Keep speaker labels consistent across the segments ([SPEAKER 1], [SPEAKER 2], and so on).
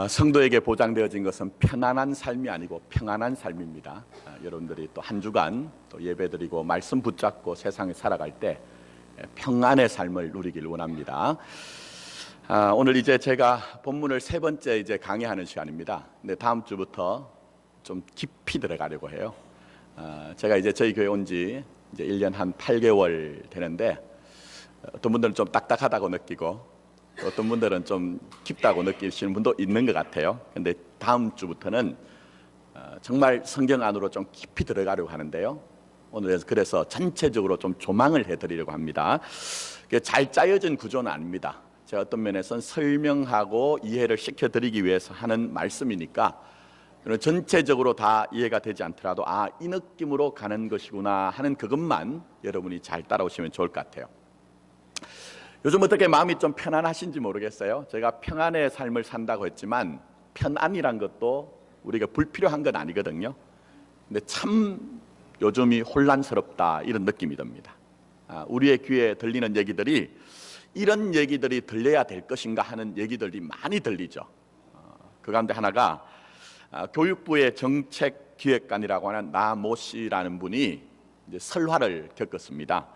[SPEAKER 1] 성도에게 보장되어진 것은 편안한 삶이 아니고 평안한 삶입니다. 여러분들이 또 한 주간 또 예배드리고 말씀 붙잡고 세상에 살아갈 때 평안의 삶을 누리길 원합니다. 오늘 이제 제가 본문을 세 번째 이제 강의하는 시간입니다. 근데 다음 주부터 좀 깊이 들어가려고 해요. 제가 이제 저희 교회 온 지 이제 1년 한 8개월 되는데 어떤 분들은 좀 딱딱하다고 느끼고 어떤 분들은 좀 깊다고 느끼시는 분도 있는 것 같아요. 근데 다음 주부터는 정말 성경 안으로 좀 깊이 들어가려고 하는데요. 오늘 그래서 전체적으로 좀 조망을 해드리려고 합니다. 잘 짜여진 구조는 아닙니다. 제가 어떤 면에서는 설명하고 이해를 시켜드리기 위해서 하는 말씀이니까 전체적으로 다 이해가 되지 않더라도 이 느낌으로 가는 것이구나 하는 그것만 여러분이 잘 따라오시면 좋을 것 같아요. 요즘 어떻게 마음이 좀 편안하신지 모르겠어요. 제가 평안의 삶을 산다고 했지만 편안이란 것도 우리가 불필요한 건 아니거든요. 근데 참 요즘이 혼란스럽다 이런 느낌이 듭니다. 우리의 귀에 들리는 얘기들이 이런 얘기들이 들려야 될 것인가 하는 얘기들이 많이 들리죠. 그 가운데 하나가 교육부의 정책기획관이라고 하는 나모 씨라는 분이 이제 설화를 겪었습니다.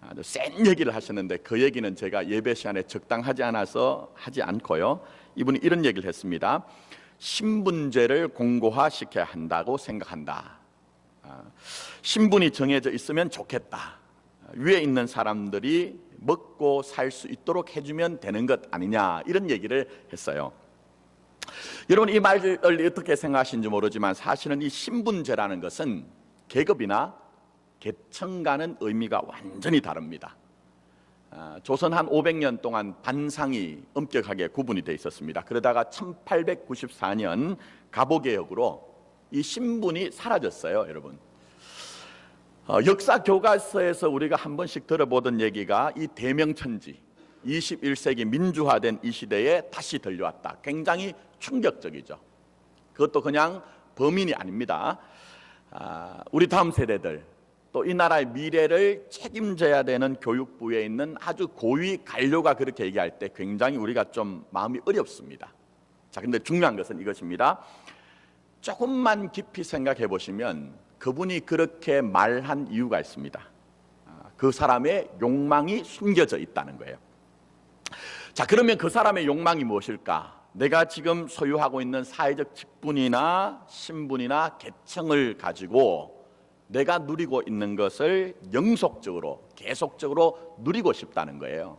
[SPEAKER 1] 아주 센 얘기를 하셨는데 그 얘기는 제가 예배 시간에 적당하지 않아서 하지 않고요. 이분이 이런 얘기를 했습니다. 신분제를 공고화시켜야 한다고 생각한다. 신분이 정해져 있으면 좋겠다. 위에 있는 사람들이 먹고 살 수 있도록 해주면 되는 것 아니냐 이런 얘기를 했어요. 여러분 이 말을 어떻게 생각하시는지 모르지만 사실은 이 신분제라는 것은 계급이나 계층과는 의미가 완전히 다릅니다. 조선 한 500년 동안 반상이 엄격하게 구분이 되어 있었습니다. 그러다가 1894년 갑오개혁으로 이 신분이 사라졌어요. 여러분 역사 교과서에서 우리가 한 번씩 들어보던 얘기가 이 대명천지 21세기 민주화된 이 시대에 다시 들려왔다. 굉장히 충격적이죠. 그것도 그냥 범인이 아닙니다. 우리 다음 세대들 또 이 나라의 미래를 책임져야 되는 교육부에 있는 아주 고위 관료가 그렇게 얘기할 때 굉장히 우리가 좀 마음이 어렵습니다. 자, 근데 중요한 것은 이것입니다. 조금만 깊이 생각해 보시면 그분이 그렇게 말한 이유가 있습니다. 그 사람의 욕망이 숨겨져 있다는 거예요. 자, 그러면 그 사람의 욕망이 무엇일까? 내가 지금 소유하고 있는 사회적 직분이나 신분이나 계층을 가지고 내가 누리고 있는 것을 영속적으로 계속적으로 누리고 싶다는 거예요.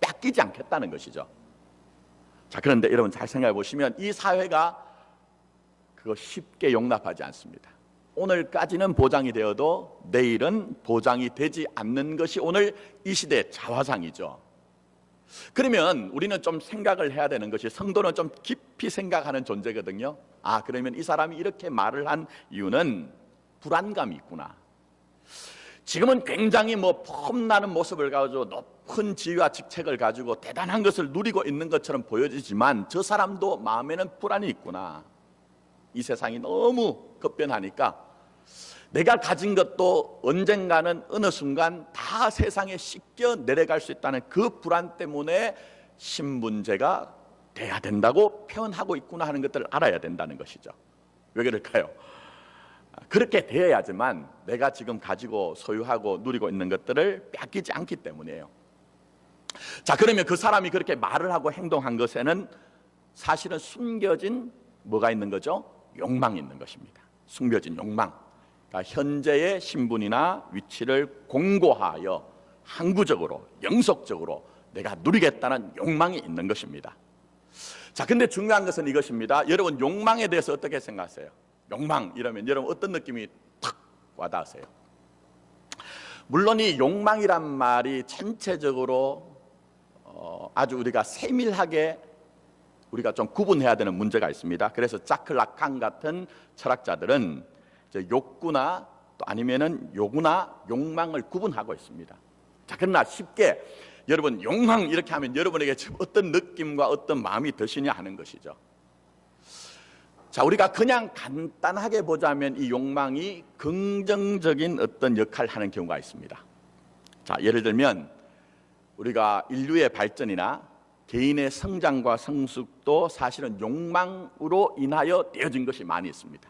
[SPEAKER 1] 뺏기지 않겠다는 것이죠. 자, 그런데 여러분 잘 생각해 보시면 이 사회가 그거 쉽게 용납하지 않습니다. 오늘까지는 보장이 되어도 내일은 보장이 되지 않는 것이 오늘 이 시대의 자화상이죠. 그러면 우리는 좀 생각을 해야 되는 것이 성도는 좀 깊이 생각하는 존재거든요. 그러면 이 사람이 이렇게 말을 한 이유는 불안감이 있구나. 지금은 굉장히 폼나는 모습을 가지고 높은 지위와 직책을 가지고 대단한 것을 누리고 있는 것처럼 보여지지만 저 사람도 마음에는 불안이 있구나. 이 세상이 너무 급변하니까 내가 가진 것도 언젠가는 어느 순간 다 세상에 씻겨 내려갈 수 있다는 그 불안 때문에 신분제가 돼야 된다고 표현하고 있구나 하는 것들을 알아야 된다는 것이죠. 왜 그럴까요? 그렇게 되어야지만 내가 지금 가지고 소유하고 누리고 있는 것들을 뺏기지 않기 때문이에요. 자, 그러면 그 사람이 그렇게 말을 하고 행동한 것에는 사실은 숨겨진 뭐가 있는 거죠? 욕망이 있는 것입니다. 숨겨진 욕망. 그러니까 현재의 신분이나 위치를 공고하여 항구적으로 영속적으로 내가 누리겠다는 욕망이 있는 것입니다. 자, 근데 중요한 것은 이것입니다. 여러분 욕망에 대해서 어떻게 생각하세요? 욕망 이러면 여러분 어떤 느낌이 탁 와닿으세요? 물론 이 욕망이란 말이 전체적으로 아주 우리가 세밀하게 우리가 좀 구분해야 되는 문제가 있습니다. 그래서 자크 라칸 같은 철학자들은 이제 욕구나 또 아니면은 요구나 욕망을 구분하고 있습니다. 자, 그러나 쉽게 여러분 욕망 이렇게 하면 여러분에게 지금 어떤 느낌과 어떤 마음이 드시냐 하는 것이죠. 자, 우리가 그냥 간단하게 보자면 이 욕망이 긍정적인 어떤 역할을 하는 경우가 있습니다. 자, 예를 들면 우리가 인류의 발전이나 개인의 성장과 성숙도 사실은 욕망으로 인하여 되어진 것이 많이 있습니다.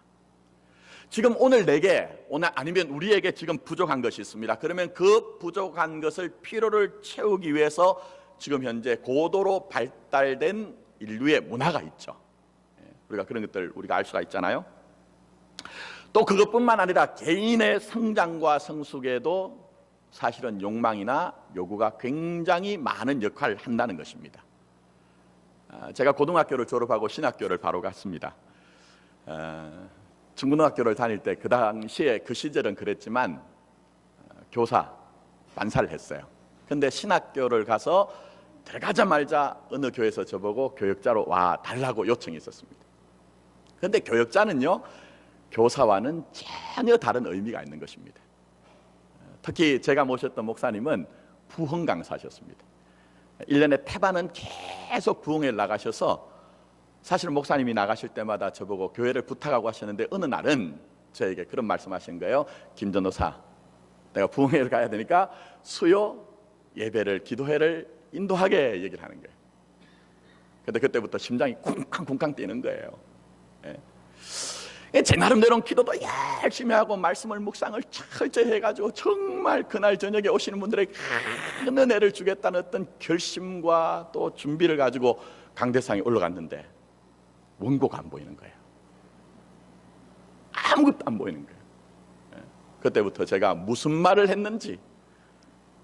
[SPEAKER 1] 지금 오늘 내게, 오늘 아니면 우리에게 지금 부족한 것이 있습니다. 그러면 그 부족한 것을 필요를 채우기 위해서 지금 현재 고도로 발달된 인류의 문화가 있죠. 우리가 그런 것들 우리가 알 수가 있잖아요. 또 그것뿐만 아니라 개인의 성장과 성숙에도 사실은 욕망이나 요구가 굉장히 많은 역할을 한다는 것입니다. 제가 고등학교를 졸업하고 신학교를 바로 갔습니다. 중고등학교를 다닐 때 그 당시에 그 시절은 그랬지만 교사, 반사를 했어요. 근데 신학교를 가서 들어가자마자 어느 교회에서 저보고 교역자로 와 달라고 요청이 있었습니다. 근데 교역자는요, 교사와는 전혀 다른 의미가 있는 것입니다. 특히 제가 모셨던 목사님은 부흥 강사셨습니다. 1년에 태반은 계속 부흥회 나가셔서 사실 목사님이 나가실 때마다 저보고 교회를 부탁하고 하셨는데 어느 날은 저에게 그런 말씀하신 거예요. 김 전도사, 내가 부흥회를 가야 되니까 수요 예배를, 기도회를 인도하게 얘기를 하는 거예요. 근데 그때부터 심장이 쿵쾅쿵쾅 뛰는 거예요. 제 나름대로는 기도도 열심히 하고 말씀을 묵상을 철저히 해가지고 정말 그날 저녁에 오시는 분들에게 큰 은혜를 주겠다는 어떤 결심과 또 준비를 가지고 강대상에 올라갔는데 원고가 안 보이는 거예요. 아무것도 안 보이는 거예요. 그때부터 제가 무슨 말을 했는지,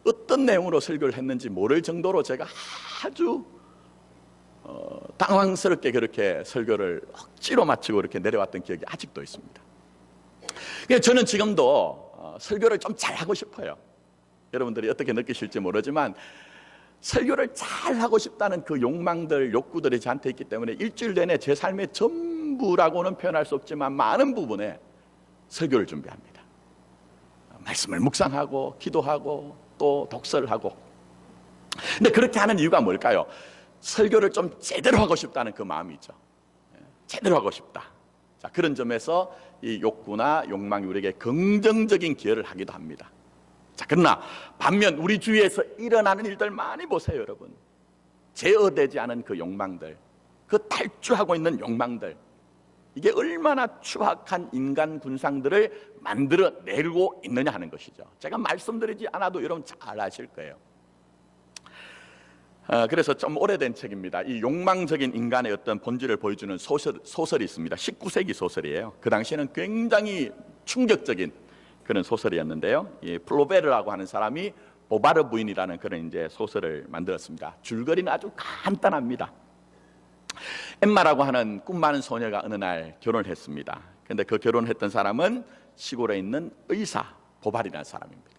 [SPEAKER 1] 어떤 내용으로 설교를 했는지 모를 정도로 제가 아주 당황스럽게 그렇게 설교를 억지로 마치고 이렇게 내려왔던 기억이 아직도 있습니다. 그래서 저는 지금도 설교를 좀 잘하고 싶어요. 여러분들이 어떻게 느끼실지 모르지만 설교를 잘하고 싶다는 그 욕망들, 욕구들이 저한테 있기 때문에 일주일 내내 제 삶의 전부라고는 표현할 수 없지만 많은 부분에 설교를 준비합니다. 말씀을 묵상하고 기도하고 또 독서를 하고. 근데 그렇게 하는 이유가 뭘까요? 설교를 좀 제대로 하고 싶다는 그 마음이 있죠. 제대로 하고 싶다. 자, 그런 점에서 이 욕구나 욕망이 우리에게 긍정적인 기여를 하기도 합니다. 자, 그러나 반면 우리 주위에서 일어나는 일들 많이 보세요, 여러분. 제어되지 않은 그 욕망들, 그 탈주하고 있는 욕망들, 이게 얼마나 추악한 인간 군상들을 만들어내고 있느냐 하는 것이죠. 제가 말씀드리지 않아도 여러분 잘 아실 거예요. 그래서 좀 오래된 책입니다. 이 욕망적인 인간의 어떤 본질을 보여주는 소설이 있습니다. 19세기 소설이에요. 그 당시에는 굉장히 충격적인 그런 소설이었는데요. 이 플로베르라고 하는 사람이 보바르 부인이라는 그런 이제 소설을 만들었습니다. 줄거리는 아주 간단합니다. 엠마라고 하는 꿈 많은 소녀가 어느 날 결혼을 했습니다. 그런데 그 결혼했던 사람은 시골에 있는 의사 보발이라는 사람입니다.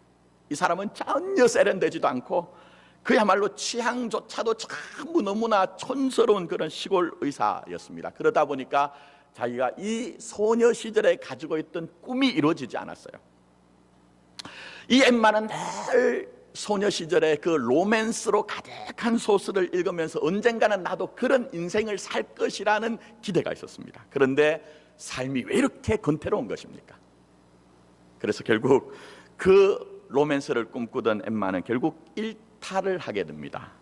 [SPEAKER 1] 이 사람은 전혀 세련되지도 않고 그야말로 취향조차도 전부 너무나 촌스러운 그런 시골 의사였습니다. 그러다 보니까 자기가 이 소녀 시절에 가지고 있던 꿈이 이루어지지 않았어요. 이 엠마는 늘 소녀 시절에 그 로맨스로 가득한 소설을 읽으면서 언젠가는 나도 그런 인생을 살 것이라는 기대가 있었습니다. 그런데 삶이 왜 이렇게 건태로운 것입니까? 그래서 결국 그 로맨스를 꿈꾸던 엠마는 결국 일탈을 하게 됩니다.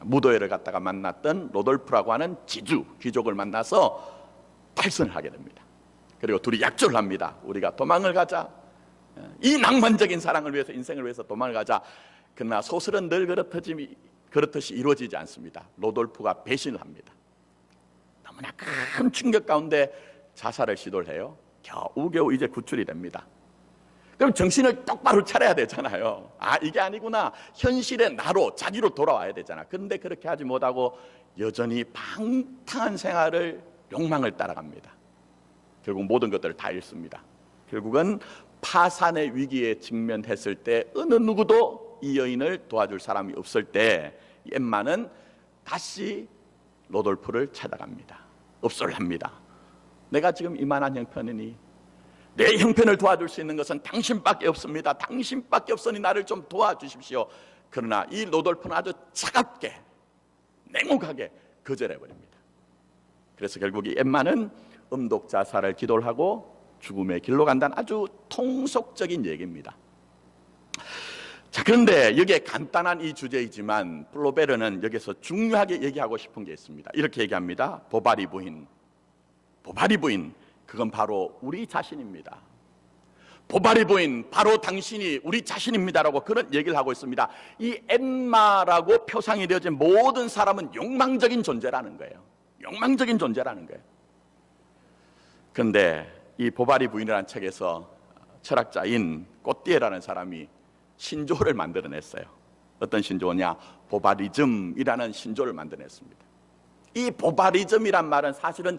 [SPEAKER 1] 무도회를 갔다가 만났던 로돌프라고 하는 지주 귀족을 만나서 탈선을 하게 됩니다. 그리고 둘이 약조를 합니다. 우리가 도망을 가자. 이 낭만적인 사랑을 위해서, 인생을 위해서 도망을 가자. 그러나 소설은 늘 그렇듯이 이루어지지 않습니다. 로돌프가 배신을 합니다. 너무나 큰 충격 가운데 자살을 시도를 해요. 겨우겨우 이제 구출이 됩니다. 그럼 정신을 똑바로 차려야 되잖아요. 아, 이게 아니구나. 현실의 나로, 자기로 돌아와야 되잖아. 그런데 그렇게 하지 못하고 여전히 방탕한 생활을, 욕망을 따라갑니다. 결국 모든 것들을 다 잃습니다. 결국은 파산의 위기에 직면했을 때 어느 누구도 이 여인을 도와줄 사람이 없을 때 엠마는 다시 로돌프를 찾아갑니다. 업소를 합니다. 내가 지금 이만한 형편이니 내 형편을 도와줄 수 있는 것은 당신밖에 없습니다. 당신밖에 없으니 나를 좀 도와주십시오. 그러나 이 로돌프는 아주 차갑게, 냉혹하게 거절해버립니다. 그래서 결국 이 엠마는 음독 자살을 기도를 하고 죽음의 길로 간다는 아주 통속적인 얘기입니다. 자, 그런데 여기에 간단한 이 주제이지만 플로베르는 여기서 중요하게 얘기하고 싶은 게 있습니다. 이렇게 얘기합니다. 보바리 부인, 그건 바로 우리 자신입니다. 보바리 부인, 바로 당신이 우리 자신입니다라고 그런 얘기를 하고 있습니다. 이 엠마라고 표상이 되어진 모든 사람은 욕망적인 존재라는 거예요. 욕망적인 존재라는 거예요. 그런데 이 보바리 부인이라는 책에서 철학자인 꽃띠에라는 사람이 신조어를 만들어냈어요. 어떤 신조어냐? 보바리즘이라는 신조어를 만들어냈습니다. 이 보바리즘이란 말은 사실은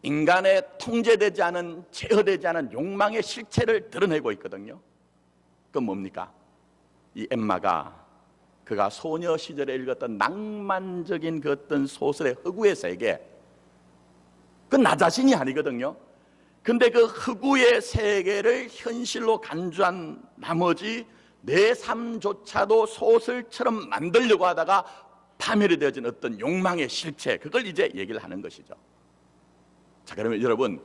[SPEAKER 1] 인간의 통제되지 않은, 제어되지 않은 욕망의 실체를 드러내고 있거든요. 그건 뭡니까? 이 엠마가 그가 소녀 시절에 읽었던 낭만적인 그 어떤 소설의 허구의 세계, 그건 나 자신이 아니거든요. 근데 그 허구의 세계를 현실로 간주한 나머지 내 삶조차도 소설처럼 만들려고 하다가 파멸이 되어진 어떤 욕망의 실체, 그걸 이제 얘기를 하는 것이죠. 자, 그러면 여러분,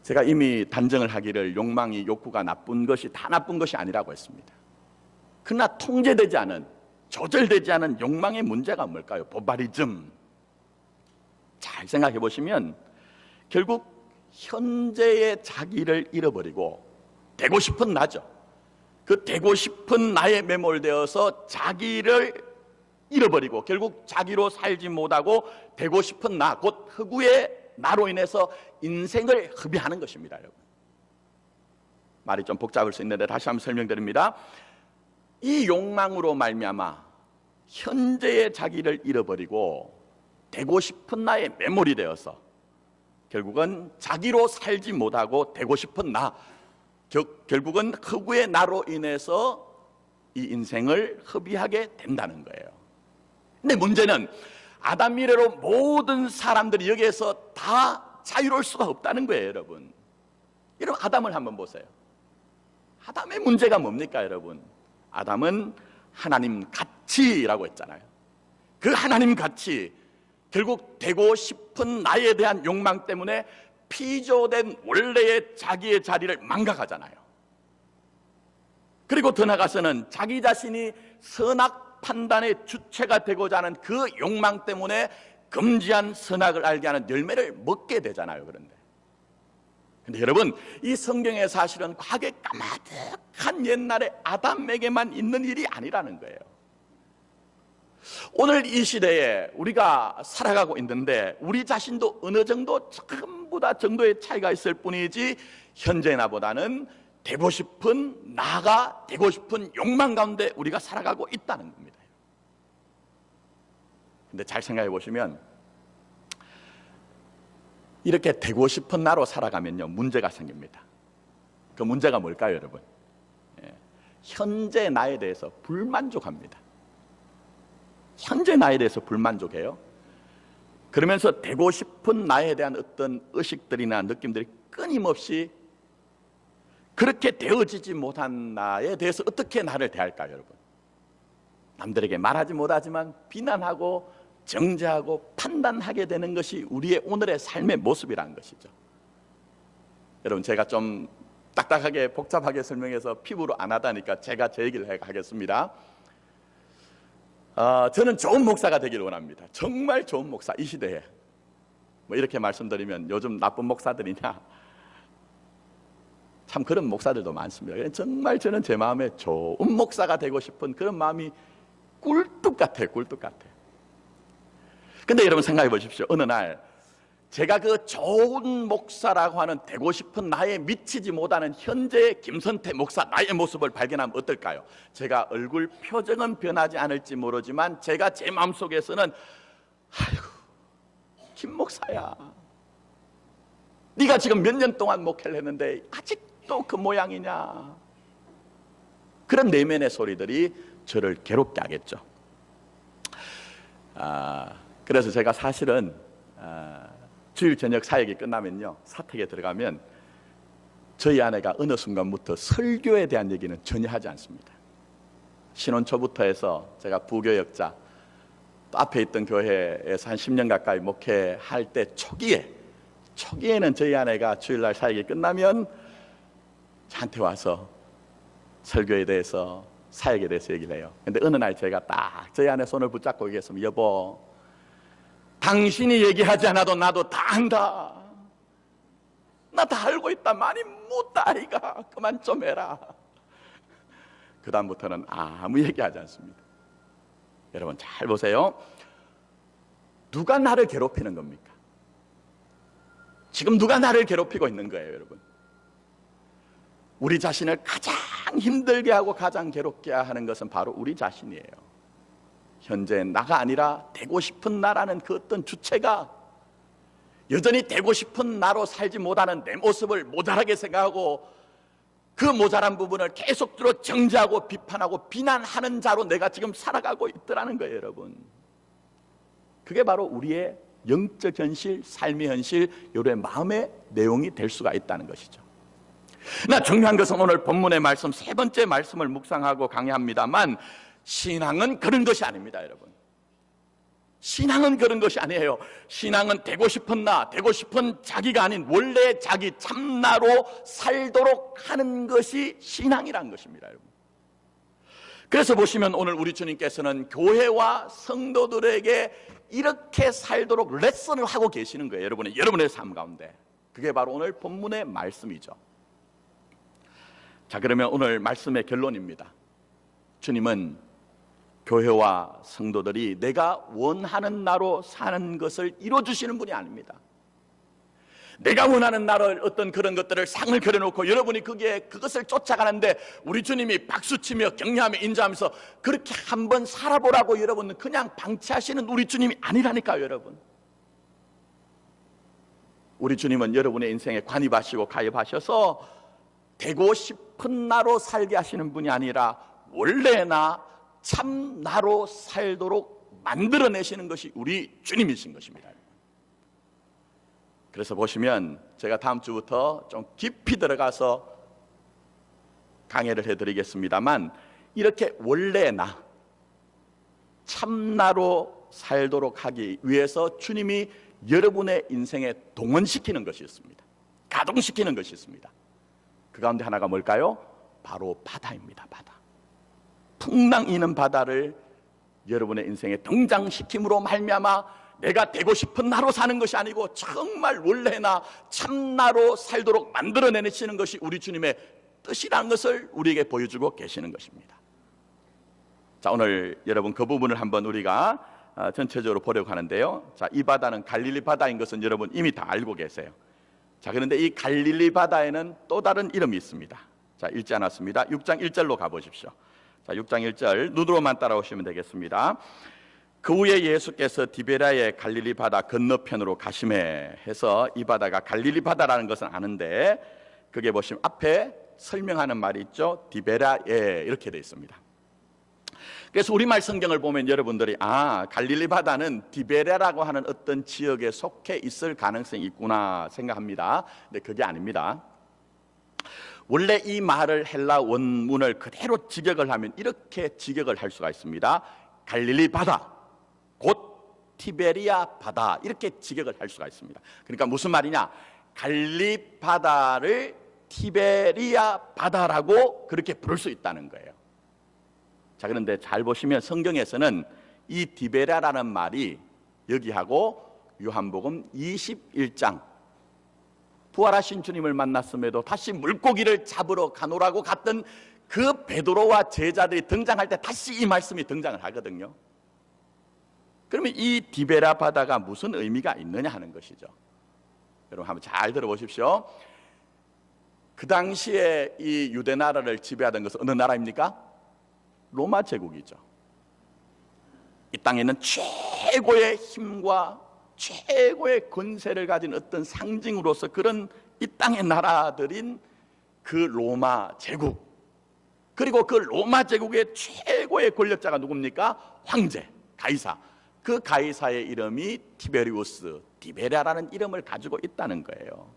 [SPEAKER 1] 제가 이미 단정을 하기를 욕망이, 욕구가 나쁜 것이 다 나쁜 것이 아니라고 했습니다. 그러나 통제되지 않은, 조절되지 않은 욕망의 문제가 뭘까요? 보바리즘. 잘 생각해 보시면 결국 현재의 자기를 잃어버리고 되고 싶은 나죠. 그 되고 싶은 나에 매몰되어서 자기를 잃어버리고 결국 자기로 살지 못하고 되고 싶은 나, 곧 흑우의 나로 인해서 인생을 허비하는 것입니다. 여러분, 말이 좀 복잡할 수 있는데 다시 한번 설명드립니다. 이 욕망으로 말미암아 현재의 자기를 잃어버리고 되고 싶은 나에 매몰이 되어서 결국은 자기로 살지 못하고 되고 싶은 나, 결국은 흑우의 나로 인해서 이 인생을 허비하게 된다는 거예요. 근데 문제는 아담 이래로 모든 사람들이 여기에서 다 자유로울 수가 없다는 거예요, 여러분. 여러분, 아담을 한번 보세요. 아담의 문제가 뭡니까, 여러분? 아담은 하나님 가치라고 했잖아요. 그 하나님 가치, 결국 되고 싶은 나에 대한 욕망 때문에 피조된 원래의 자기의 자리를 망각하잖아요. 그리고 더 나아가서는 자기 자신이 선악 판단의 주체가 되고자 하는 그 욕망 때문에 금지한 선악을 알게 하는 열매를 먹게 되잖아요. 그런데 여러분, 이 성경의 사실은 과거에 까마득한 옛날에 아담에게만 있는 일이 아니라는 거예요. 오늘 이 시대에 우리가 살아가고 있는데 우리 자신도 어느 정도 전부 다 정도의 차이가 있을 뿐이지 현재 나보다는 되고 싶은 나가 되고 싶은 욕망 가운데 우리가 살아가고 있다는 겁니다. 근데 잘 생각해 보시면 이렇게 되고 싶은 나로 살아가면요, 문제가 생깁니다. 그 문제가 뭘까요, 여러분? 현재 나에 대해서 불만족합니다. 현재 나에 대해서 불만족해요. 그러면서 되고 싶은 나에 대한 어떤 의식들이나 느낌들이 끊임없이 그렇게 되어지지 못한 나에 대해서 어떻게 나를 대할까요, 여러분? 남들에게 말하지 못하지만 비난하고 정죄하고 판단하게 되는 것이 우리의 오늘의 삶의 모습이라는 것이죠. 여러분, 제가 좀 딱딱하게 복잡하게 설명해서 피부로 안 하다니까 제가 제 얘기를 하겠습니다. 저는 좋은 목사가 되기를 원합니다. 정말 좋은 목사, 이 시대에. 뭐 이렇게 말씀드리면 요즘 나쁜 목사들이냐, 참 그런 목사들도 많습니다. 정말 저는 제 마음에 좋은 목사가 되고 싶은 그런 마음이 꿀뚝 같아요. 꿀뚝 같아요. 근데 여러분 생각해 보십시오. 어느 날 제가 그 좋은 목사라고 하는 되고 싶은 나에 미치지 못하는 현재의 김선태 목사 나의 모습을 발견하면 어떨까요? 제가 얼굴 표정은 변하지 않을지 모르지만 제가 제 마음속에서는 아이고, 김 목사야, 네가 지금 몇 년 동안 목회를 했는데 아직도 그 모양이냐, 그런 내면의 소리들이 저를 괴롭게 하겠죠. 그래서 제가 사실은 주일 저녁 사역이 끝나면요, 사택에 들어가면 저희 아내가 어느 순간부터 설교에 대한 얘기는 전혀 하지 않습니다. 신혼 초부터 해서 제가 부교역자, 또 앞에 있던 교회에서 한 10년 가까이 목회할 때 초기에는 저희 아내가 주일날 사역이 끝나면 저한테 와서 설교에 대해서 사역에 대해서 얘기를 해요. 근데 어느 날 제가 딱 저희 안에 손을 붙잡고 얘기했습니다. 여보, 당신이 얘기하지 않아도 나도 다 안다. 나 다 알고 있다. 많이 묻다 아이가. 그만 좀 해라. 그 다음부터는 아무 얘기하지 않습니다. 여러분 잘 보세요. 누가 나를 괴롭히는 겁니까? 지금 누가 나를 괴롭히고 있는 거예요, 여러분? 우리 자신을 가장 힘들게 하고 가장 괴롭게 하는 것은 바로 우리 자신이에요. 현재 나가 아니라 되고 싶은 나라는 그 어떤 주체가 여전히 되고 싶은 나로 살지 못하는 내 모습을 모자라게 생각하고 그 모자란 부분을 계속적으로 정죄하고 비판하고 비난하는 자로 내가 지금 살아가고 있더라는 거예요, 여러분. 그게 바로 우리의 영적 현실, 삶의 현실, 여러분의 마음의 내용이 될 수가 있다는 것이죠. 나 중요한 것은 오늘 본문의 말씀 세 번째 말씀을 묵상하고 강의합니다만, 신앙은 그런 것이 아닙니다, 여러분. 신앙은 그런 것이 아니에요. 신앙은 되고 싶은 나, 되고 싶은 자기가 아닌 원래 자기 참나로 살도록 하는 것이 신앙이란 것입니다, 여러분. 그래서 보시면 오늘 우리 주님께서는 교회와 성도들에게 이렇게 살도록 레슨을 하고 계시는 거예요, 여러분의 삶 가운데. 그게 바로 오늘 본문의 말씀이죠. 자, 그러면 오늘 말씀의 결론입니다. 주님은 교회와 성도들이 내가 원하는 나로 사는 것을 이루어주시는 분이 아닙니다. 내가 원하는 나를 어떤 그런 것들을 상을 그려놓고 여러분이 그것을 쫓아가는데 우리 주님이 박수치며 격려하며 인자하면서 그렇게 한번 살아보라고 여러분은 그냥 방치하시는 우리 주님이 아니라니까요, 여러분. 우리 주님은 여러분의 인생에 관입하시고 가입하셔서 되고 싶은 나로 살게 하시는 분이 아니라 원래 나, 참 나로 살도록 만들어내시는 것이 우리 주님이신 것입니다. 그래서 보시면 제가 다음 주부터 좀 깊이 들어가서 강의를 해드리겠습니다만, 이렇게 원래 나, 참나로 살도록 하기 위해서 주님이 여러분의 인생에 동원시키는 것이 있습니다. 가동시키는 것이 있습니다. 그 가운데 하나가 뭘까요? 바로 바다입니다. 바다. 풍랑이는 바다를 여러분의 인생에 등장시킴으로 말미암아 내가 되고 싶은 나로 사는 것이 아니고 정말 원래 나 참나로 살도록 만들어내시는 것이 우리 주님의 뜻이라는 것을 우리에게 보여주고 계시는 것입니다. 자, 오늘 여러분 그 부분을 한번 우리가 전체적으로 보려고 하는데요. 자, 이 바다는 갈릴리 바다인 것은 여러분 이미 다 알고 계세요. 자, 그런데 이 갈릴리 바다에는 또 다른 이름이 있습니다. 자, 읽지 않았습니다. 6장 1절로 가보십시오. 자, 6장 1절 눈으로만 따라오시면 되겠습니다. 그 후에 예수께서 디베랴의 갈릴리 바다 건너편으로 가시매 해서 이 바다가 갈릴리 바다라는 것은 아는데 그게 보시면 앞에 설명하는 말이 있죠. 디베랴에 이렇게 되어 있습니다. 그래서 우리말 성경을 보면 여러분들이 갈릴리 바다는 디베랴라고 하는 어떤 지역에 속해 있을 가능성이 있구나 생각합니다. 근데 그게 아닙니다. 원래 이 말을 헬라 원문을 그대로 직역을 하면 이렇게 직역을 할 수가 있습니다. 갈릴리 바다, 곧 티베리아 바다, 이렇게 직역을 할 수가 있습니다. 그러니까 무슨 말이냐? 갈릴리 바다를 티베리아 바다라고 그렇게 부를 수 있다는 거예요. 자, 그런데 잘 보시면 성경에서는 이 디베랴라는 말이 여기하고 요한복음 21장 부활하신 주님을 만났음에도 다시 물고기를 잡으러 가노라고 갔던 그 베드로와 제자들이 등장할 때 다시 이 말씀이 등장을 하거든요. 그러면 이 디베랴 바다가 무슨 의미가 있느냐 하는 것이죠. 여러분 한번 잘 들어보십시오. 그 당시에 이 유대 나라를 지배하던 것은 어느 나라입니까? 로마 제국이죠. 이 땅에는 최고의 힘과 최고의 권세를 가진 어떤 상징으로서 그런 이 땅의 나라들인 그 로마 제국, 그리고 그 로마 제국의 최고의 권력자가 누굽니까? 황제, 가이사. 그 가이사의 이름이 티베리우스, 디베랴라는 이름을 가지고 있다는 거예요.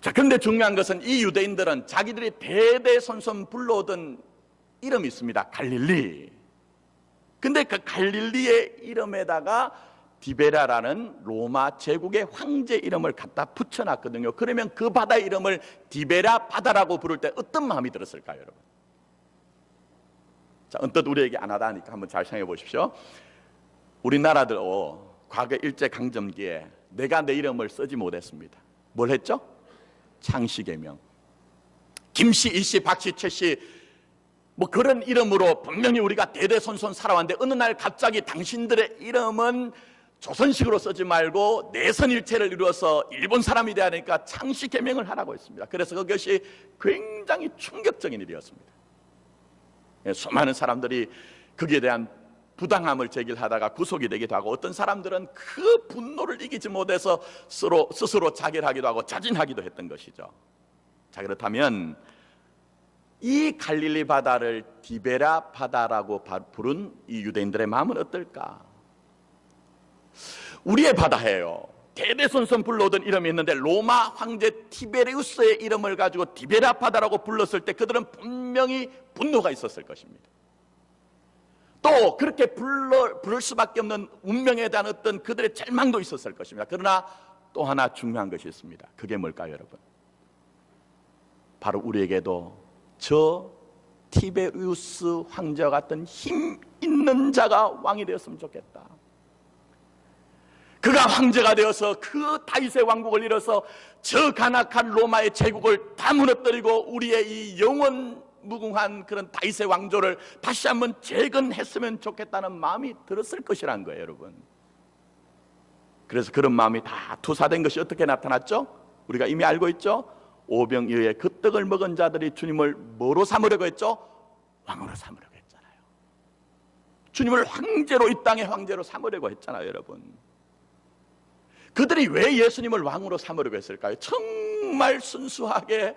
[SPEAKER 1] 자, 그런데 중요한 것은 이 유대인들은 자기들이 대대손손 불러오던 이름이 있습니다. 갈릴리. 근데 그 갈릴리의 이름에다가 디베랴라는 로마 제국의 황제 이름을 갖다 붙여놨거든요. 그러면 그 바다 이름을 디베랴 바다라고 부를 때 어떤 마음이 들었을까요, 여러분? 자, 언뜻 우리에게 안 하다니까 한번 잘 생각해 보십시오. 우리나라들 과거 일제강점기에 내가 내 이름을 쓰지 못했습니다. 뭘 했죠? 창씨개명. 김씨, 이씨, 박씨, 최씨 뭐 그런 이름으로 분명히 우리가 대대손손 살아왔는데 어느 날 갑자기 당신들의 이름은 조선식으로 쓰지 말고 내선일체를 이루어서 일본 사람이 돼야 하니까 창씨 개명을 하라고 했습니다. 그래서 그것이 굉장히 충격적인 일이었습니다. 수많은 사람들이 거기에 대한 부당함을 제기하다가 구속이 되기도 하고 어떤 사람들은 그 분노를 이기지 못해서 스스로 자결하기도 하고 자진하기도 했던 것이죠. 자, 그렇다면 이 갈릴리 바다를 디베라 바다라고 부른 이 유대인들의 마음은 어떨까? 우리의 바다예요. 대대손손 불러오던 이름이 있는데 로마 황제 티베리우스의 이름을 가지고 디베라 바다라고 불렀을 때 그들은 분명히 분노가 있었을 것입니다. 또 그렇게 부를 수밖에 없는 운명에 대한 어떤 그들의 절망도 있었을 것입니다. 그러나 또 하나 중요한 것이 있습니다. 그게 뭘까요, 여러분? 바로 우리에게도 저 티베리우스 황제와 같은 힘 있는 자가 왕이 되었으면 좋겠다. 그가 황제가 되어서 그 다윗의 왕국을 이뤄서 저 간악한 로마의 제국을 다 무너뜨리고 우리의 이 영원 무궁한 그런 다윗의 왕조를 다시 한번 재건했으면 좋겠다는 마음이 들었을 것이라는 거예요, 여러분. 그래서 그런 마음이 다 투사된 것이 어떻게 나타났죠? 우리가 이미 알고 있죠? 오병이어의 그 떡을 먹은 자들이 주님을 뭐로 삼으려고 했죠? 왕으로 삼으려고 했잖아요. 주님을 황제로, 이 땅의 황제로 삼으려고 했잖아요, 여러분. 그들이 왜 예수님을 왕으로 삼으려고 했을까요? 정말 순수하게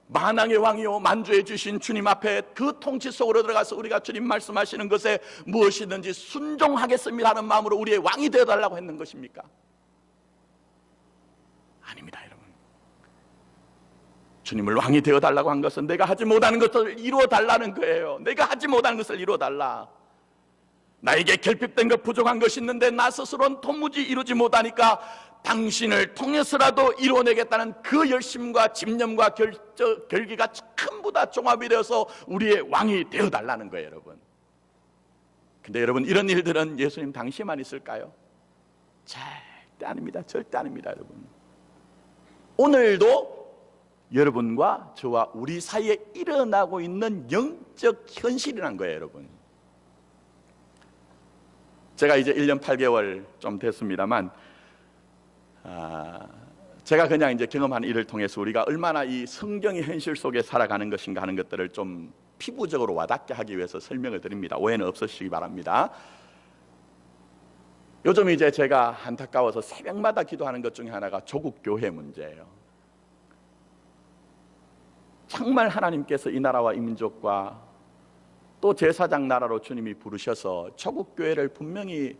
[SPEAKER 1] 만왕의 왕이요 만주해 주신 주님 앞에 그 통치 속으로 들어가서 우리가 주님 말씀하시는 것에 무엇이든지 순종하겠습니다 하는 마음으로 우리의 왕이 되어달라고 했는 것입니까? 아닙니다, 여러분. 주님을 왕이 되어달라고 한 것은 내가 하지 못하는 것을 이루어달라는 거예요. 내가 하지 못하는 것을 이루어달라. 나에게 결핍된 것, 부족한 것이 있는데 나 스스로는 도무지 이루지 못하니까 당신을 통해서라도 이루어내겠다는 그 열심과 집념과 결기가 전부 다 종합이 되어서 우리의 왕이 되어달라는 거예요, 여러분. 근데 여러분, 이런 일들은 예수님 당시에만 있을까요? 절대 아닙니다. 절대 아닙니다, 여러분. 오늘도 여러분과 저와 우리 사이에 일어나고 있는 영적 현실이란 거예요, 여러분. 제가 이제 1년 8개월 좀 됐습니다만 제가 그냥 이제 경험한 일을 통해서 우리가 얼마나 이 성경의 현실 속에 살아가는 것인가 하는 것들을 좀 피부적으로 와닿게 하기 위해서 설명을 드립니다. 오해는 없으시기 바랍니다. 요즘 이제 제가 안타까워서 새벽마다 기도하는 것 중에 하나가 조국 교회 문제예요. 정말 하나님께서 이 나라와 이 민족과 또 제사장 나라로 주님이 부르셔서 조국 교회를 분명히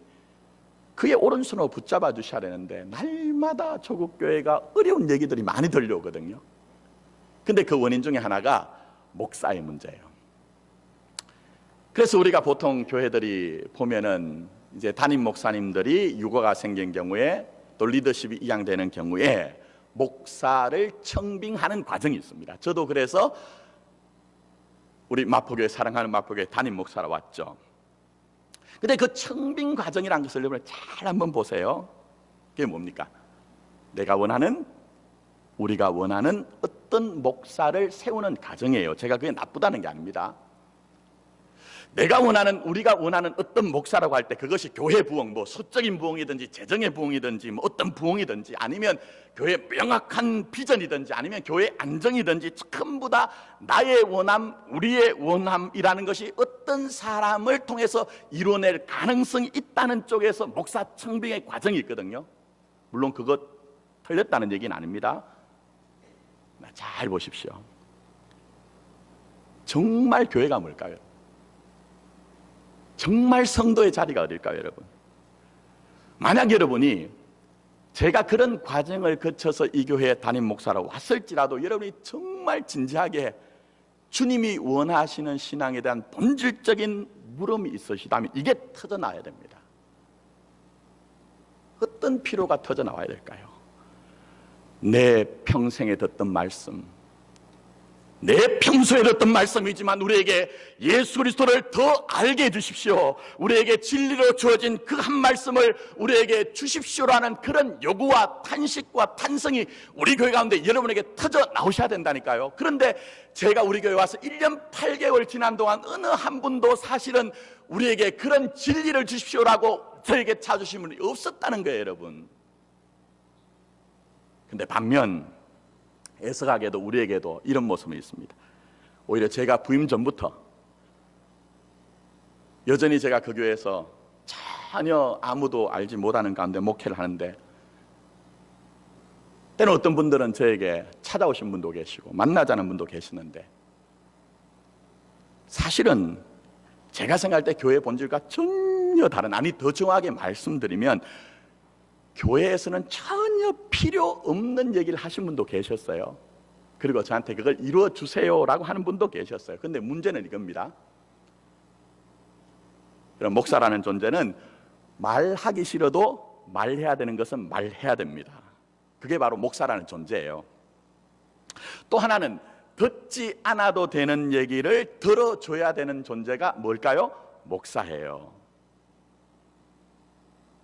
[SPEAKER 1] 그의 오른손으로 붙잡아 주셔야 되는데 날마다 조국 교회가 어려운 얘기들이 많이 들려오거든요. 근데 그 원인 중에 하나가 목사의 문제예요. 그래서 우리가 보통 교회들이 보면은 이제 담임 목사님들이 유고가 생긴 경우에 또 리더십이 이양되는 경우에 목사를 청빙하는 과정이 있습니다. 저도 그래서 우리 마포교회, 사랑하는 마포교회 담임 목사로 왔죠. 근데 그 청빙 과정이라는 것을 여러분 잘 한번 보세요. 그게 뭡니까? 우리가 원하는 어떤 목사를 세우는 과정이에요. 제가 그게 나쁘다는 게 아닙니다. 우리가 원하는 어떤 목사라고 할 때 그것이 교회 부흥, 뭐 소적인 부흥이든지 재정의 부흥이든지 뭐 어떤 부흥이든지 아니면 교회 명확한 비전이든지 아니면 교회 안정이든지 전부 다 나의 원함, 우리의 원함이라는 것이 어떤 사람을 통해서 이뤄낼 가능성이 있다는 쪽에서 목사 청빙의 과정이 있거든요. 물론 그것 틀렸다는 얘기는 아닙니다. 잘 보십시오. 정말 교회가 뭘까요? 정말 성도의 자리가 어딜까요, 여러분? 만약 여러분이 제가 그런 과정을 거쳐서 이 교회에 담임 목사로 왔을지라도 여러분이 정말 진지하게 주님이 원하시는 신앙에 대한 본질적인 물음이 있으시다면 이게 터져나와야 됩니다. 어떤 필요가 터져나와야 될까요? 내 평생에 듣던 말씀, 내 평소에 듣던 말씀이지만 우리에게 예수 그리스도를 더 알게 해주십시오. 우리에게 진리로 주어진 그 한 말씀을 우리에게 주십시오라는 그런 요구와 탄식과 탄성이 우리 교회 가운데 여러분에게 터져 나오셔야 된다니까요. 그런데 제가 우리 교회 와서 1년 8개월 지난 동안 어느 한 분도 사실은 우리에게 그런 진리를 주십시오라고 저에게 찾으신 분이 없었다는 거예요, 여러분. 근데 반면 애석하게도 우리에게도 이런 모습이 있습니다. 오히려 제가 부임 전부터 여전히 제가 그 교회에서 전혀 아무도 알지 못하는 가운데 목회를 하는데, 때는 어떤 분들은 저에게 찾아오신 분도 계시고 만나자는 분도 계시는데, 사실은 제가 생각할 때 교회 본질과 전혀 다른, 아니 더 정확하게 말씀드리면 교회에서는 전혀 필요 없는 얘기를 하신 분도 계셨어요. 그리고 저한테 그걸 이루어 주세요라고 하는 분도 계셨어요. 근데 문제는 이겁니다. 그럼 목사라는 존재는 말하기 싫어도 말해야 되는 것은 말해야 됩니다. 그게 바로 목사라는 존재예요. 또 하나는 듣지 않아도 되는 얘기를 들어줘야 되는 존재가 뭘까요? 목사예요.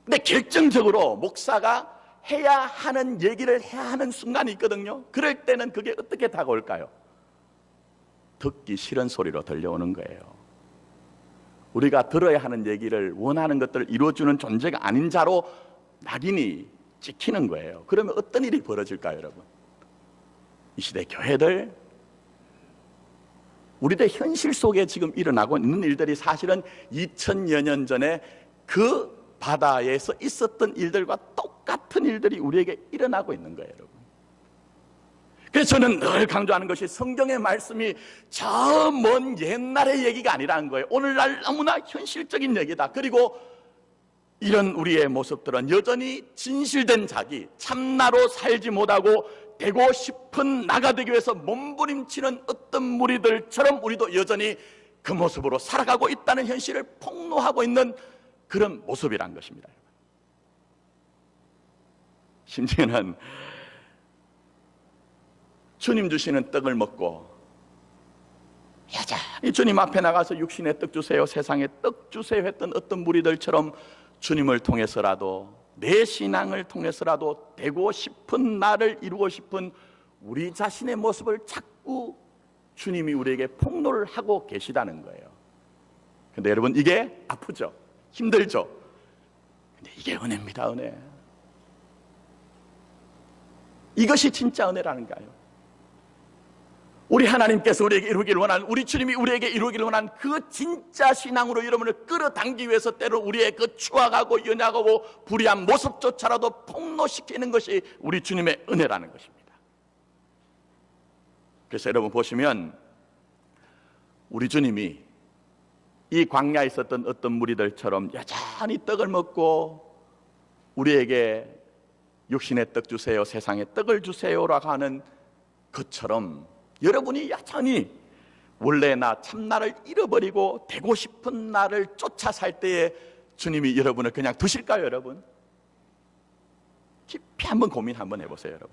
[SPEAKER 1] 근데 결정적으로 목사가 해야 하는 얘기를 해야 하는 순간이 있거든요. 그럴 때는 그게 어떻게 다가올까요? 듣기 싫은 소리로 들려오는 거예요. 우리가 들어야 하는 얘기를, 원하는 것들을 이루어주는 존재가 아닌 자로 낙인이 찍히는 거예요. 그러면 어떤 일이 벌어질까요, 여러분? 이 시대 교회들, 우리들 현실 속에 지금 일어나고 있는 일들이 사실은 2000여 년 전에 그 바다에서 있었던 일들과 똑같은 일들이 우리에게 일어나고 있는 거예요, 여러분. 그래서 저는 늘 강조하는 것이 성경의 말씀이 저 먼 옛날의 얘기가 아니라는 거예요. 오늘날 너무나 현실적인 얘기다. 그리고 이런 우리의 모습들은 여전히 진실된 자기, 참나로 살지 못하고 되고 싶은 나가 되기 위해서 몸부림치는 어떤 무리들처럼 우리도 여전히 그 모습으로 살아가고 있다는 현실을 폭로하고 있는 그런 모습이란 것입니다. 심지어는 주님 주시는 떡을 먹고 여전히 주님 앞에 나가서 육신의 떡 주세요, 세상의 떡 주세요 했던 어떤 무리들처럼 주님을 통해서라도, 내 신앙을 통해서라도 되고 싶은 나를 이루고 싶은 우리 자신의 모습을 자꾸 주님이 우리에게 폭로를 하고 계시다는 거예요. 근데 여러분, 이게 아프죠? 힘들죠? 근데 이게 은혜입니다, 은혜. 이것이 진짜 은혜라는가요? 우리 하나님께서 우리에게 이루기를 원하는, 우리 주님이 우리에게 이루기를 원하는 그 진짜 신앙으로 여러분을 끌어당기기 위해서 때로 우리의 그 추악하고 연약하고 불의한 모습조차라도 폭로시키는 것이 우리 주님의 은혜라는 것입니다. 그래서 여러분 보시면 우리 주님이 이 광야에 있었던 어떤 무리들처럼 여전히 떡을 먹고 우리에게 육신의 떡 주세요, 세상의 떡을 주세요라고 하는 것처럼 여러분이 여전히 원래 나 참나를 잃어버리고 되고 싶은 나를 쫓아 살 때에 주님이 여러분을 그냥 두실까요, 여러분? 깊이 한번 고민 한번 해보세요, 여러분.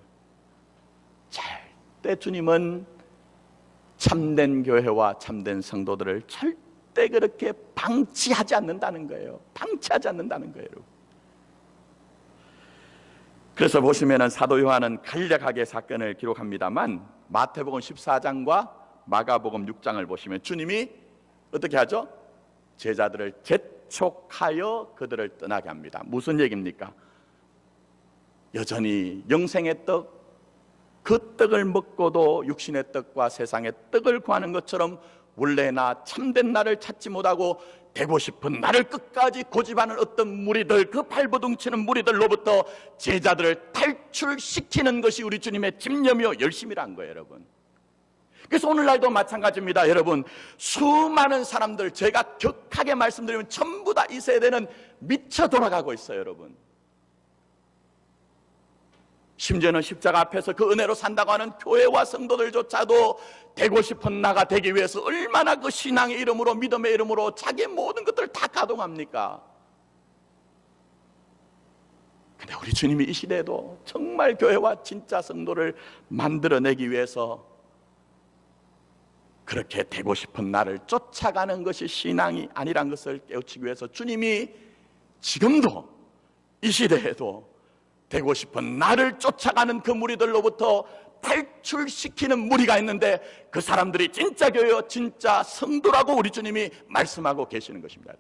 [SPEAKER 1] 절대 주님은 참된 교회와 참된 성도들을 절대 그렇게 방치하지 않는다는 거예요. 방치하지 않는다는 거예요, 여러분. 그래서 보시면은 사도 요한은 간략하게 사건을 기록합니다만 마태복음 14장과 마가복음 6장을 보시면 주님이 어떻게 하죠? 제자들을 재촉하여 그들을 떠나게 합니다. 무슨 얘기입니까? 여전히 영생의 떡, 그 떡을 먹고도 육신의 떡과 세상의 떡을 구하는 것처럼 원래 나 참된 나를 찾지 못하고 되고 싶은 나를 끝까지 고집하는 어떤 무리들, 그 발버둥치는 무리들로부터 제자들을 탈출시키는 것이 우리 주님의 집념이요 열심이란 거예요, 여러분. 그래서 오늘날도 마찬가지입니다, 여러분. 수많은 사람들, 제가 격하게 말씀드리면 전부 다 이 세대는 미쳐 돌아가고 있어요, 여러분. 심지어는 십자가 앞에서 그 은혜로 산다고 하는 교회와 성도들조차도 되고 싶은 나가 되기 위해서 얼마나 그 신앙의 이름으로, 믿음의 이름으로 자기의 모든 것들을 다 가동합니까? 근데 우리 주님이 이 시대에도 정말 교회와 진짜 성도를 만들어내기 위해서 그렇게 되고 싶은 나를 쫓아가는 것이 신앙이 아니란 것을 깨우치기 위해서 주님이 지금도 이 시대에도 되고 싶은 나를 쫓아가는 그 무리들로부터 탈출시키는 무리가 있는데, 그 사람들이 진짜 교회요, 진짜 성도라고 우리 주님이 말씀하고 계시는 것입니다.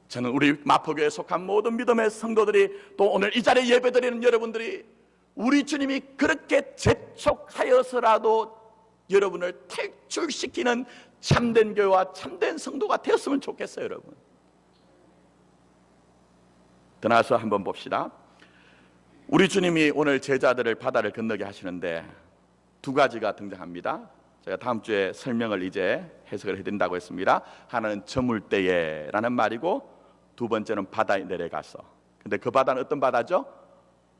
[SPEAKER 1] 저는 우리 마포교회에 속한 모든 믿음의 성도들이, 또 오늘 이 자리에 예배드리는 여러분들이 우리 주님이 그렇게 재촉하여서라도 여러분을 탈출시키는 참된 교회와 참된 성도가 되었으면 좋겠어요. 여러분, 더 나아서 한번 봅시다. 우리 주님이 오늘 제자들을 바다를 건너게 하시는데 두 가지가 등장합니다. 제가 다음 주에 설명을 이제 해석을 해드린다고 했습니다. 하나는 저물 때에라는 말이고, 두 번째는 바다에 내려가서. 근데 그 바다는 어떤 바다죠?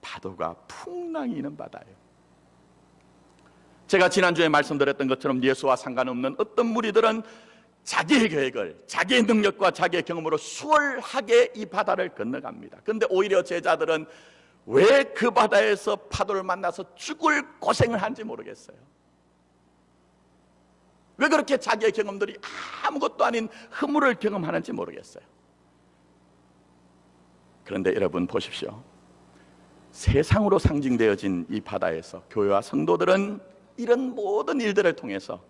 [SPEAKER 1] 파도가 풍랑이 있는 바다예요. 제가 지난주에 말씀드렸던 것처럼 예수와 상관없는 어떤 무리들은 자기의 계획을, 자기의 능력과 자기의 경험으로 수월하게 이 바다를 건너갑니다. 그런데 오히려 제자들은 왜 그 바다에서 파도를 만나서 죽을 고생을 한지 모르겠어요. 왜 그렇게 자기의 경험들이 아무것도 아닌 허물을 경험하는지 모르겠어요. 그런데 여러분 보십시오. 세상으로 상징되어진 이 바다에서 교회와 성도들은 이런 모든 일들을 통해서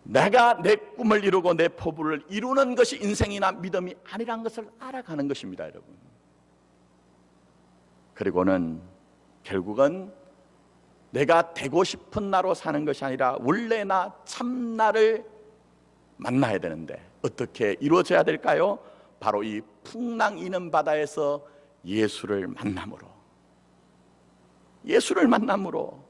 [SPEAKER 1] 내가 내 꿈을 이루고 내 포부를 이루는 것이 인생이나 믿음이 아니란 것을 알아가는 것입니다. 여러분, 그리고는 결국은 내가 되고 싶은 나로 사는 것이 아니라 원래 나 참나를 만나야 되는데 어떻게 이루어져야 될까요? 바로 이 풍랑 이는 바다에서 예수를 만남으로, 예수를 만남으로,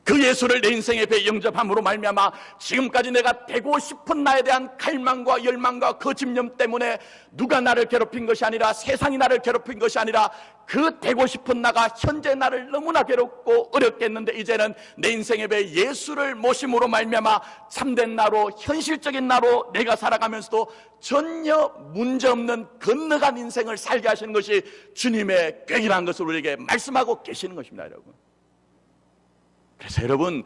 [SPEAKER 1] 그 예수를 내 인생의 배 영접함으로 말미암아 지금까지 내가 되고 싶은 나에 대한 갈망과 열망과 그 집념 때문에 누가 나를 괴롭힌 것이 아니라, 세상이 나를 괴롭힌 것이 아니라, 그 되고 싶은 나가 현재 나를 너무나 괴롭고 어렵게 했는데 이제는 내 인생의 배 예수를 모심으로 말미암아 참된 나로, 현실적인 나로 내가 살아가면서도 전혀 문제없는 건너간 인생을 살게 하시는 것이 주님의 계획이라는 것을 우리에게 말씀하고 계시는 것입니다. 여러분, 그래서 여러분,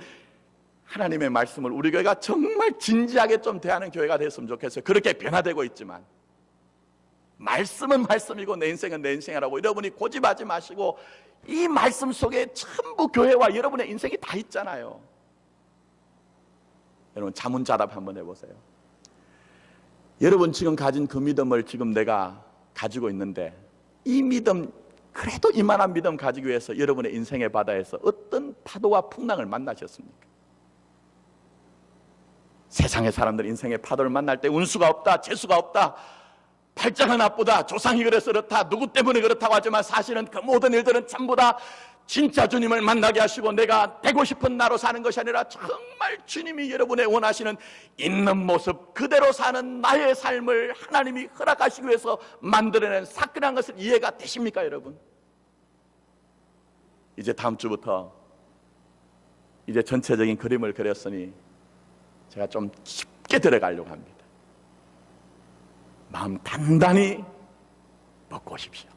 [SPEAKER 1] 하나님의 말씀을 우리 교회가 정말 진지하게 좀 대하는 교회가 됐으면 좋겠어요. 그렇게 변화되고 있지만 말씀은 말씀이고 내 인생은 내 인생이라고 여러분이 고집하지 마시고, 이 말씀 속에 전부 교회와 여러분의 인생이 다 있잖아요. 여러분, 자문자답 한번 해보세요. 여러분 지금 가진 그 믿음을 지금 내가 가지고 있는데, 이 믿음, 그래도 이만한 믿음 가지기 위해서 여러분의 인생의 바다에서 어떤 파도와 풍랑을 만나셨습니까? 세상의 사람들 인생의 파도를 만날 때 운수가 없다, 재수가 없다, 팔자가 나쁘다, 조상이 그래서 그렇다, 누구 때문에 그렇다고 하지만 사실은 그 모든 일들은 전부 다 진짜 주님을 만나게 하시고 내가 되고 싶은 나로 사는 것이 아니라 정말 주님이 여러분의 원하시는 있는 모습 그대로 사는 나의 삶을 하나님이 허락하시기 위해서 만들어낸 사건이라는 것을 이해가 되십니까, 여러분? 이제 다음 주부터 이제 전체적인 그림을 그렸으니 제가 좀 깊게 들어가려고 합니다. 마음 단단히 먹고 오십시오.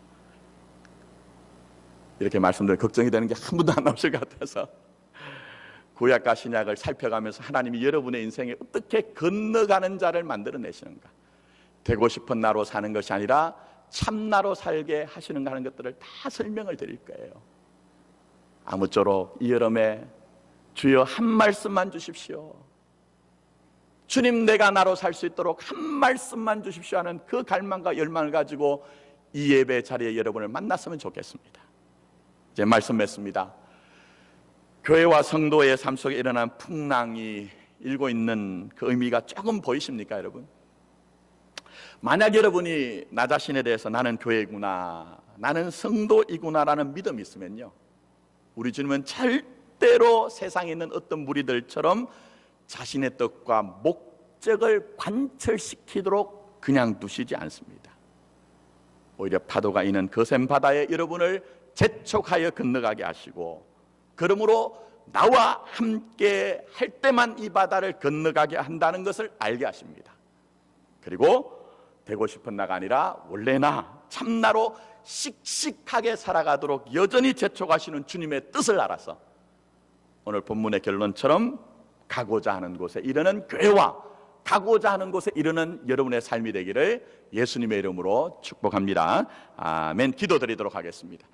[SPEAKER 1] 이렇게 말씀드리면 걱정이 되는 게 한 분도 안 나오실 것 같아서 구약과 신약을 살펴가면서 하나님이 여러분의 인생에 어떻게 건너가는 자를 만들어내시는가, 되고 싶은 나로 사는 것이 아니라 참나로 살게 하시는가 하는 것들을 다 설명을 드릴 거예요. 아무쪼록 이 여름에 주여 한 말씀만 주십시오, 주님 내가 나로 살 수 있도록 한 말씀만 주십시오 하는 그 갈망과 열망을 가지고 이 예배 자리에 여러분을 만났으면 좋겠습니다. 이제 말씀 맺습니다. 교회와 성도의 삶 속에 일어난 풍랑이 일고 있는 그 의미가 조금 보이십니까, 여러분? 만약 여러분이 나 자신에 대해서 나는 교회구나, 나는 성도이구나라는 믿음이 있으면요, 우리 주님은 절대로 세상에 있는 어떤 무리들처럼 자신의 뜻과 목적을 관철시키도록 그냥 두시지 않습니다. 오히려 파도가 있는 거센 바다에 여러분을 재촉하여 건너가게 하시고, 그러므로 나와 함께 할 때만 이 바다를 건너가게 한다는 것을 알게 하십니다. 그리고 되고 싶은 나가 아니라 원래 나, 참나로 씩씩하게 살아가도록 여전히 재촉하시는 주님의 뜻을 알아서 오늘 본문의 결론처럼 가고자 하는 곳에 이르는 교회와 가고자 하는 곳에 이르는 여러분의 삶이 되기를 예수님의 이름으로 축복합니다. 아멘. 기도드리도록 하겠습니다.